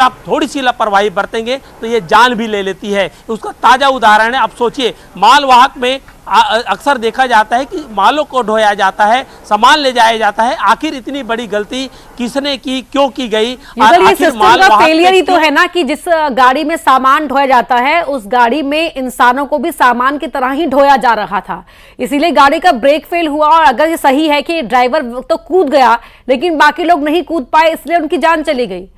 आप थोड़ी सी लापरवाही बरतेंगे तो ये जान भी ले लेती है। उसका ताज़ा उदाहरण है। अब सोचिए, मालवाहक में अक्सर देखा जाता है कि मालों को ढोया जाता है, सामान ले जाया जाता है। आखिर इतनी बड़ी गलती किसने की, क्यों की गई? ये सिस्टम का फेलियर ही तो है ना कि जिस गाड़ी में सामान ढोया जाता है उस गाड़ी में इंसानों को भी सामान की तरह ही ढोया जा रहा था, इसीलिए गाड़ी का ब्रेक फेल हुआ। और अगर ये सही है कि ड्राइवर तो कूद गया लेकिन बाकी लोग नहीं कूद पाए, इसलिए उनकी जान चली गई।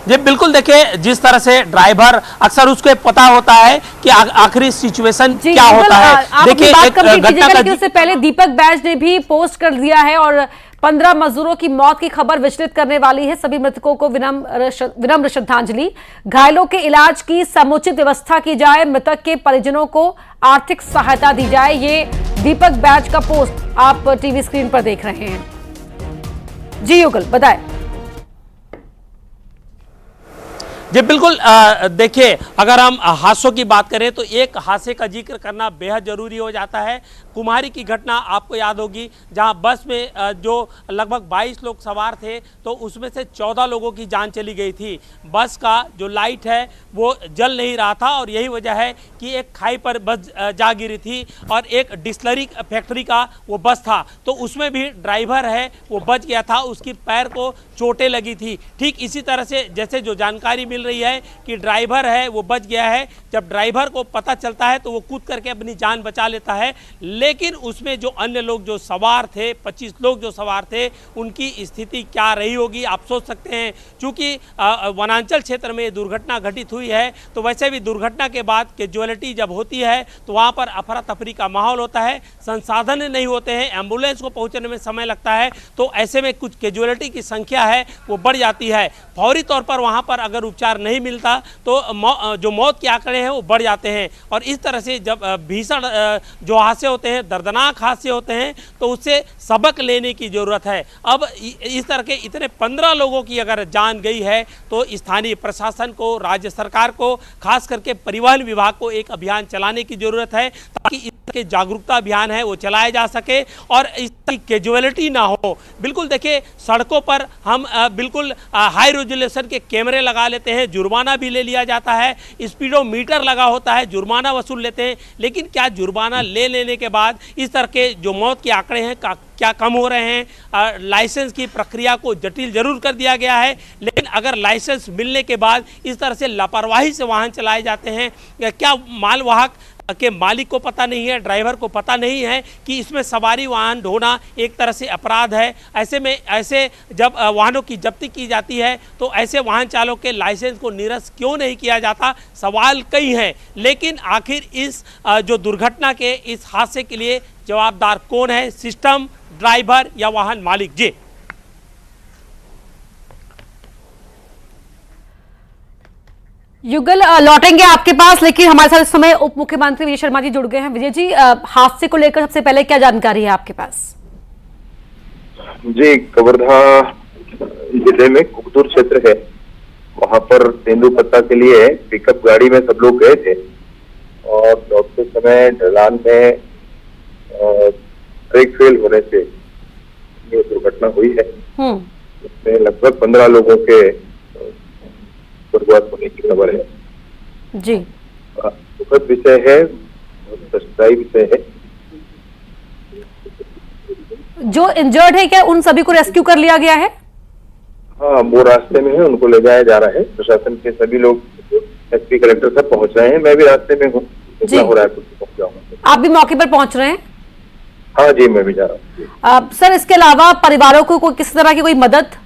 जी बिल्कुल, देखिए जिस तरह से ड्राइवर अक्सर उसको पता होता है कि आखिरी सिचुएशन क्या होता है। देखिए लेकिन उससे पहले दीपक बैज ने भी पोस्ट कर दिया है और 15 मजदूरों की मौत की खबर विचलित करने वाली है। सभी मृतकों को विनम्र श्रद्धांजलि। घायलों के इलाज की समुचित व्यवस्था की जाए, मृतक के परिजनों को आर्थिक सहायता दी जाए। ये दीपक बैज का पोस्ट आप टीवी स्क्रीन पर देख रहे हैं। जी युगल बताएं। जी बिल्कुल, देखिए अगर हम हादसों की बात करें तो एक हादसे का जिक्र करना बेहद ज़रूरी हो जाता है। कुम्हारी की घटना आपको याद होगी, जहां बस में जो लगभग 22 लोग सवार थे तो उसमें से 14 लोगों की जान चली गई थी। बस का जो लाइट है वो जल नहीं रहा था और यही वजह है कि एक खाई पर बस जा गिरी थी और एक डिस्टिलरी फैक्ट्री का वो बस था, तो उसमें भी ड्राइवर है वो बच गया था, उसकी पैर को चोटें लगी थी। ठीक इसी तरह से जैसे जो जानकारी मिल रही है कि ड्राइवर है वो बच गया है, जब ड्राइवर को पता चलता है तो वो कूद करके अपनी जान बचा लेता है, लेकिन उसमें जो अन्य लोग जो सवार थे, 25 लोग जो सवार थे, उनकी स्थिति क्या रही होगी आप सोच सकते हैं। चूंकि वनांचल क्षेत्र में दुर्घटना घटित हुई है तो वैसे भी दुर्घटना के बाद कैजुअलिटी जब होती है तो वहाँ पर अफरा तफरी का माहौल होता है, संसाधन नहीं होते हैं, एम्बुलेंस को पहुँचने में समय लगता है, तो ऐसे में कुछ कैजुअलिटी की संख्या है वो बढ़ जाती है। फौरी तौर पर वहाँ पर अगर उपचार नहीं मिलता तो जो मौत के आंकड़े हैं वो बढ़ जाते हैं। और इस तरह से जब भीषण जो हादसे होते हैं, दर्दनाक हादसे होते हैं, तो उससे सबक लेने की ज़रूरत है। अब इस तरह के इतने 15 लोगों की अगर जान गई है तो स्थानीय प्रशासन को, राज्य सरकार को, खास करके परिवहन विभाग को एक अभियान चलाने की ज़रूरत है ताकि इसके जागरूकता अभियान है वो चलाया जा सके और इसकी कैजुअलिटी ना हो। बिल्कुल देखिए, सड़कों पर हम बिल्कुल हाई रेजोल्यूशन के कैमरे लगा लेते हैं, जुर्माना भी ले लिया जाता है, स्पीडोमीटर लगा होता है, जुर्माना वसूल लेते हैं, लेकिन क्या जुर्माना ले लेने के बाद इस तरह के जो मौत के आंकड़े हैं क्या कम हो रहे हैं? लाइसेंस की प्रक्रिया को जटिल जरूर कर दिया गया है, लेकिन अगर लाइसेंस मिलने के बाद इस तरह से लापरवाही से वाहन चलाए जाते हैं, क्या मालवाहक के मालिक को पता नहीं है, ड्राइवर को पता नहीं है कि इसमें सवारी वाहन ढोना एक तरह से अपराध है? ऐसे जब वाहनों की जब्ती की जाती है तो ऐसे वाहन चालकों के लाइसेंस को निरस्त क्यों नहीं किया जाता? सवाल कई हैं, लेकिन आखिर इस जो दुर्घटना के इस हादसे के लिए जवाबदार कौन है? सिस्टम, ड्राइवर या वाहन मालिक? जी युगल लौटेंगे आपके पास, लेकिन हमारे साथ इस समय उप मुख्यमंत्री विजय शर्मा जी जुड़ गए हैं। विजय जी, हादसे को लेकर सबसे पहले क्या जानकारी है आपके पास? जी, कवर्धा जिले में कुकदूर क्षेत्र है, वहां पर तेंदुपत्ता के लिए पिकअप गाड़ी में सब लोग गए थे और लौटते समय ढलान में ब्रेक फेल होने से ये दुर्घटना हुई है। इसमें लगभग 15 लोगों के होने की खबर है। जी, दुखद विषय है, कष्टदायी विषय है। जो इंजर्ड है क्या उन सभी को रेस्क्यू कर लिया गया है? हाँ, वो रास्ते में है, उनको ले जाया जा रहा है। प्रशासन के सभी लोग, एसपी, कलेक्टर सब पहुंच रहे हैं, मैं भी रास्ते में हूँ, हो रहा है कुछ पहुंच जाऊंगा। आप भी मौके पर पहुंच रहे हैं? हाँ जी, मैं भी जा रहा हूँ। सर, इसके अलावा परिवारों को किस तरह की कोई मदद?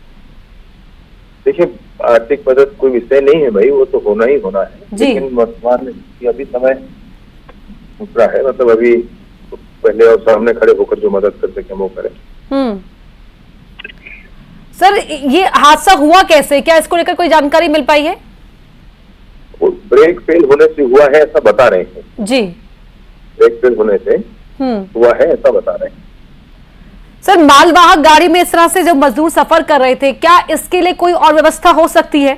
देखिए, आर्थिक मदद कोई विषय नहीं है भाई, वो तो होना ही होना है, लेकिन वर्तमान में अभी समय दूसरा है, मतलब अभी पहले और सामने खड़े होकर जो मदद कर सके वो करें। सर, ये हादसा हुआ कैसे? क्या इसको लेकर कोई जानकारी मिल पाई है? वो ब्रेक फेल होने से हुआ है ऐसा बता रहे हैं। जी, ब्रेक फेल होने से हुआ है ऐसा बता रहे हैं। सर, मालवाहक गाड़ी में इस तरह से जब मजदूर सफर कर रहे थे, क्या इसके लिए कोई और व्यवस्था हो सकती है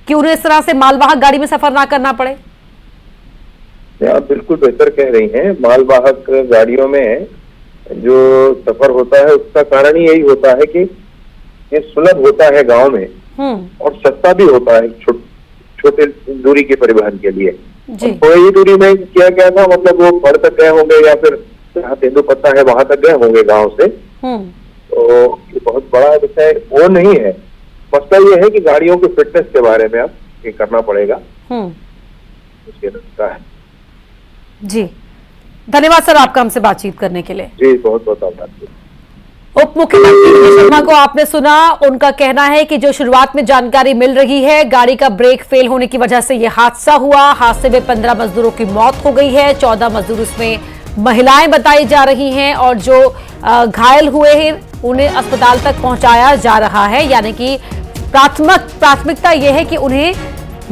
कि उन्हें इस तरह से मालवाहक गाड़ी में सफर ना करना पड़े? आप बिल्कुल बेहतर कह रही हैं। मालवाहक गाड़ियों में जो सफर होता है उसका कारण ही यही होता है कि ये सुलभ होता है गांव में और सस्ता भी होता है छोटे दूरी के परिवहन के लिए। थोड़ी दूरी में किया गया था, मतलब वो फड़ तक गए होंगे या फिर जहाँ तेंदुपत्ता है वहां तक गए होंगे गांव से। तो ये बहुत बड़ा विषय वो नहीं है। मसला ये है कि गाड़ियों की फिटनेस के बारे में अब ये करना पड़ेगा। उसके लगता है। जी धन्यवाद सर आपका हमसे बातचीत करने के लिए। जी बहुत बहुत आभार। उप मुख्यमंत्री शर्मा को आपने सुना, उनका कहना है कि जो शुरुआत में जानकारी मिल रही है गाड़ी का ब्रेक फेल होने की वजह से यह हादसा हुआ। हादसे में 15 मजदूरों की मौत हो गई है, 14 मजदूर उसमें महिलाएं बताई जा रही हैं और जो घायल हुए हैं उन्हें अस्पताल तक पहुंचाया जा रहा है। यानी कि प्राथमिकता यह है कि उन्हें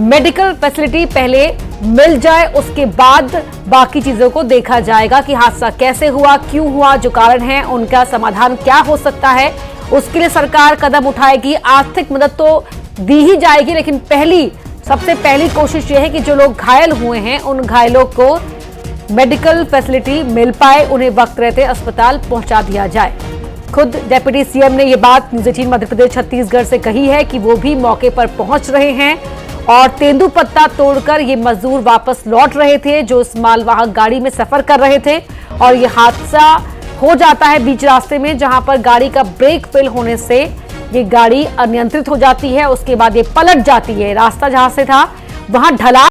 मेडिकल फैसिलिटी पहले मिल जाए, उसके बाद बाकी चीजों को देखा जाएगा कि हादसा कैसे हुआ, क्यों हुआ, जो कारण है उनका समाधान क्या हो सकता है। उसके लिए सरकार कदम उठाएगी, आर्थिक मदद तो दी ही जाएगी, लेकिन सबसे पहली कोशिश यह है कि जो लोग घायल हुए हैं उन घायलों को मेडिकल फैसिलिटी मिल पाए, उन्हें वक्त रहते अस्पताल पहुंचा दिया जाए। खुद डिप्टी सीएम ने यह बात न्यूज़ 18 मध्य प्रदेश छत्तीसगढ़ से कही है कि वो भी मौके पर पहुंच रहे हैं और तेंदुपत्ता तोड़कर ये मजदूर वापस लौट रहे थे जो इस मालवाहक गाड़ी में सफर कर रहे थे और ये हादसा हो जाता है बीच रास्ते में, जहां पर गाड़ी का ब्रेक फेल होने से ये गाड़ी अनियंत्रित हो जाती है। उसके बाद ये पलट जाती है, रास्ता जहां से था वहां ढलान